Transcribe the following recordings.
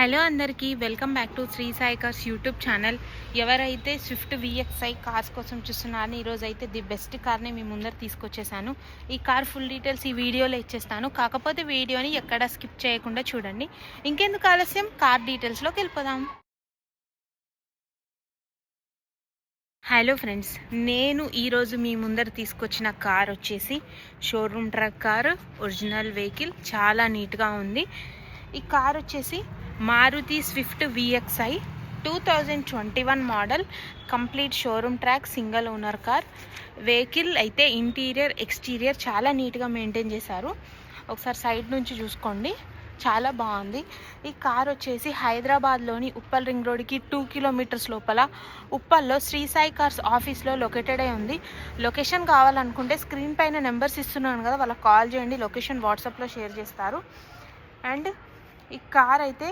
Hello అందరికీ welcome back to Shri Sai Cars YouTube channel. ఎవరైతే Swift VXi cars కోసం చూస్తున్నారో ఈరోజు అయితే ది బెస్ట్ కార్ని మీ ముందర తీసుకొచ్చేసాను. ఈ కార్ ఫుల్ డీటెయిల్స్ ఈ వీడియోలో ఇచ్చేస్తాను. కాకపోతే వీడియోని ఎక్కడ స్కిప్ చేయకుండా చూడండి. ఇంకెందుకు ఆలస్యం, కార్ డీటెయిల్స్లోకి వెళ్ళిపోదాం. హలో ఫ్రెండ్స్, నేను ఈరోజు మీ ముందర తీసుకొచ్చిన కార్ వచ్చేసి showroom track car, original vehicle, చాలా నీట్గా ఉంది. ఈ కార్ వచ్చేసి Maruti Swift VXi 2021 model, complete showroom track, single owner car. Vehicle అయితే ఇంటీరియర్ ఎక్స్టీరియర్ చాలా నీట్గా మెయింటైన్ చేశారు. ఒకసారి సైడ్ నుంచి చూసుకోండి, చాలా బాగుంది. ఈ కార్ వచ్చేసి హైదరాబాద్లోని ఉప్పల్ రింగ్ రోడ్కి 2 కిలోమీటర్స్ లోపల ఉప్పల్లో శ్రీ సాయి కార్స్ ఆఫీస్లో లొకేటెడ్ అయి ఉంది. లొకేషన్ కావాలనుకుంటే స్క్రీన్ పైన నెంబర్స్ ఇస్తున్నాను కదా, వాళ్ళకి కాల్ చేయండి, లొకేషన్ వాట్సాప్లో షేర్ చేస్తారు. అండ్ ఈ కార్ అయితే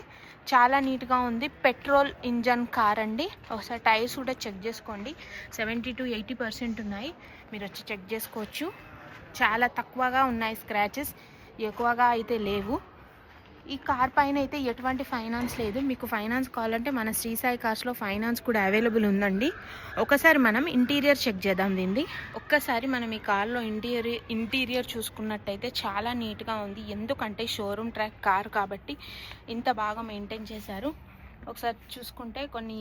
చాలా నీట్గా ఉంది. పెట్రోల్ ఇంజన్ కార్ అండి. ఒకసారి టైర్స్ కూడా చెక్ చేసుకోండి, 70 to 80% ఉన్నాయి. మీరు వచ్చి చెక్ చేసుకోవచ్చు. చాలా తక్కువగా ఉన్నాయి స్క్రాచెస్, ఎక్కువగా అయితే లేవు. ఈ కార్ పైన అయితే ఎటువంటి ఫైనాన్స్ లేదు. మీకు ఫైనాన్స్ కావాలంటే మన శ్రీ సాయి కార్స్లో ఫైనాన్స్ కూడా అవైలబుల్ ఉందండి. ఒకసారి మనం ఇంటీరియర్ చెక్ చేద్దాం దీన్ని. ఒక్కసారి మనం ఈ కార్లో ఇంటీరియర్ చూసుకున్నట్టయితే చాలా నీట్గా ఉంది. ఎందుకంటే షోరూమ్ ట్రాక్ కార్ కాబట్టి ఇంత బాగా మెయింటైన్ చేశారు. ఒకసారి చూసుకుంటే కొన్ని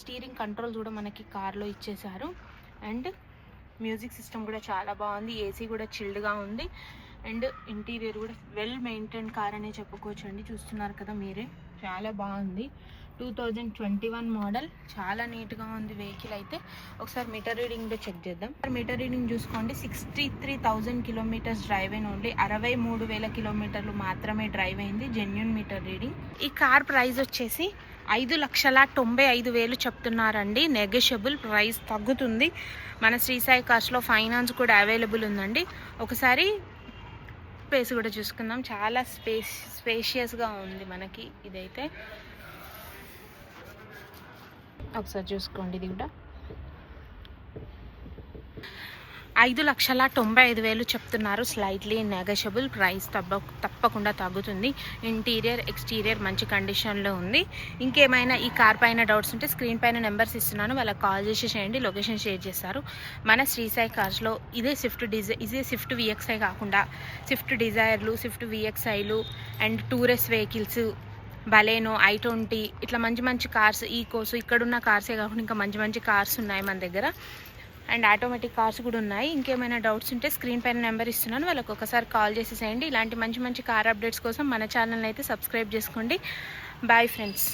స్టీరింగ్ కంట్రోల్స్ కూడా మనకి కార్లో ఇచ్చేశారు. అండ్ మ్యూజిక్ సిస్టమ్ కూడా చాలా బాగుంది. ఏసీ కూడా చిల్డ్గా ఉంది. అండ్ ఇంటీరియర్ కూడా వెల్ మెయింటైన్ కార్ అనే చెప్పుకోవచ్చు అండి. చూస్తున్నారు కదా మీరే, చాలా బాగుంది. 2021 మోడల్, చాలా నీట్గా ఉంది వెహికల్ అయితే. ఒకసారి మీటర్ రీడింగ్ కూడా చెక్ చేద్దాం. మీటర్ రీడింగ్ చూసుకోండి, 63,000 కిలోమీటర్స్ డ్రైవ్ అయిన ఓన్లీ 63,000 కిలోమీటర్లు మాత్రమే డ్రైవ్ అయింది. Genuine meter reading. ఈ కార్ ప్రైస్ వచ్చేసి 5,95,000 చెప్తున్నారండి. నెగోషియబుల్ ప్రైస్ తగ్గుతుంది. మన శ్రీ సాయి కార్స్లో ఫైనాన్స్ కూడా అవైలబుల్ ఉందండి. ఒకసారి స్పేస్ కూడా చూసుకుందాం. చాలా స్పేషియస్గా ఉంది మనకి ఇదైతే. ఒకసారి చూసుకోండి, ఇది కూడా 5,95,000 చెప్తున్నారు. స్లైట్లీ నెగోషియబుల్ ప్రైస్, తప్పకుండా తగ్గుతుంది. ఇంటీరియర్ ఎక్స్టీరియర్ మంచి కండిషన్లో ఉంది. ఇంకేమైనా ఈ కార్ పైన డౌట్స్ ఉంటే స్క్రీన్ పైన నెంబర్స్ ఇస్తున్నాను, వాళ్ళకి కాల్ చేసి చేయండి, లొకేషన్ షేర్ చేస్తారు. మన శ్రీ సాయి కార్స్లో ఇదే స్విఫ్ట్ VXi కాకుండా స్విఫ్ట్ డిజైర్లు, స్విఫ్ట్ VXiలు and tourist vehicles, Baleno, I20 ఇట్లా మంచి మంచి కార్స్, ఈకోస్, ఇక్కడున్న కార్సే కాకుండా ఇంకా మంచి మంచి కార్స్ ఉన్నాయి మన దగ్గర. అండ్ ఆటోమేటిక్ కార్స్ కూడా ఉన్నాయి. ఇంకేమైనా డౌట్స్ ఉంటే స్క్రీన్ పైన నెంబర్ ఇస్తున్నాను, వాళ్ళకి ఒకసారి కాల్ చేసేసేయండి. ఇలాంటి మంచి మంచి కార్ అప్డేట్స్ కోసం మన ఛానల్ని అయితే సబ్స్క్రైబ్ చేసుకోండి. Bye friends.